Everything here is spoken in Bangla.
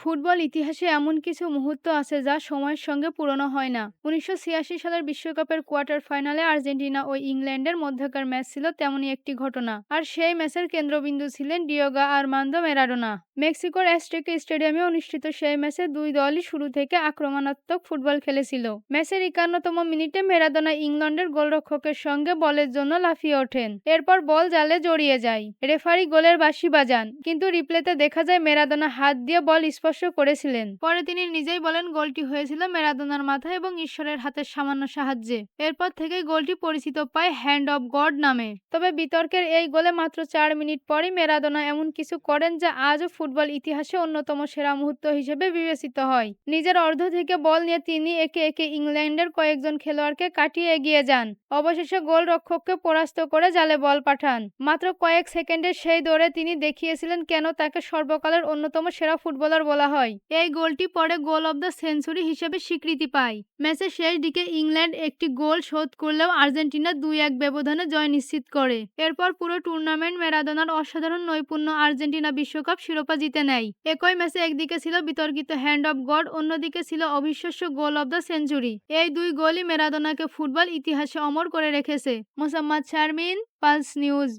ফুটবল ইতিহাসে এমন কিছু মুহূর্ত আছে যা সময়ের সঙ্গে পুরনো হয় না। ১৯৮৬ সালের বিশ্বকাপের কোয়ার্টার ফাইনালে আর্জেন্টিনা ও ইংল্যান্ডের মধ্যকার ম্যাচ ছিল তেমনই একটি ঘটনা। আর সেই ম্যাচের কেন্দ্রবিন্দু ছিলেন ডিয়েগো আর্মান্দো ম্যারাডোনা। মেক্সিকোর অ্যাজটেকা স্টেডিয়ামে অনুষ্ঠিত সেই ম্যাচে দুই দলই শুরু থেকে আক্রমণাত্মক ফুটবল খেলেছিল। ম্যাচের ৫১তম মিনিটে ম্যারাডোনা ইংল্যান্ডের গোলরক্ষকের সঙ্গে বলের জন্য লাফিয়ে ওঠেন। এরপর বল জালে জড়িয়ে যায়। রেফারি গোলের বাঁশি বাজান, কিন্তু রিপ্লেতে দেখা যায় ম্যারাডোনা হাত দিয়ে বল স্পর্শ করেছিলেন। পরে তিনি নিজেই বলেন গোলটি হয়েছিল ম্যারাডোনার মাথায় এবং ঈশ্বরের হাতের সামান্য সাহায্যে। এরপর থেকেই গোলটি পরিচিত পায় হ্যান্ড অব গড নামে। তবে বিতর্কের এই গোলে মাত্র ৪ মিনিট পরই ম্যারাডোনা এমন কিছু করেন যা আজও ফুটবল ইতিহাসে অন্যতম সেরা মুহূর্ত হিসেবে বিবেচিত হয়। নিজের অর্ধ থেকে বল নিয়ে তিনি একে একে ইংল্যান্ডের কয়েকজন খেলোয়াড়কে কাটিয়ে এগিয়ে যান। অবশেষে গোলরক্ষককে পরাস্ত করে জালে বল পাঠান। মাত্র কয়েক সেকেন্ডের সেই দৌড়ে তিনি দেখিয়েছিলেন কেন তাকে সর্বকালের অন্যতম সেরা ফুটবলার বলা হয়। এই গোলটি পরে গোল অব দ্য সেঞ্চুরি হিসেবে স্বীকৃতি পায়। ম্যাচের শেষ দিকে ইংল্যান্ড একটি গোল শোধ করলেও আর্জেন্টিনা ২-১ ব্যবধানে জয় নিশ্চিত করে। এরপর পুরো টুর্নামেন্ট ম্যারাডোনার অসাধারণ নৈপুণ্য আর্জেন্টিনা বিশ্বকাপ শিরোপা জিতে নেয়। একই ম্যাচে একদিকে ছিল বিতর্কিত হ্যান্ড অব গড, অন্যদিকে ছিল অবিশ্বাস্য গোল অব দ্য সেঞ্চুরি। এই দুই গোলই ম্যারাডোনাকে ফুটবল ইতিহাসে অমর করে রেখেছে। Mosammat Sharmin, pulse news.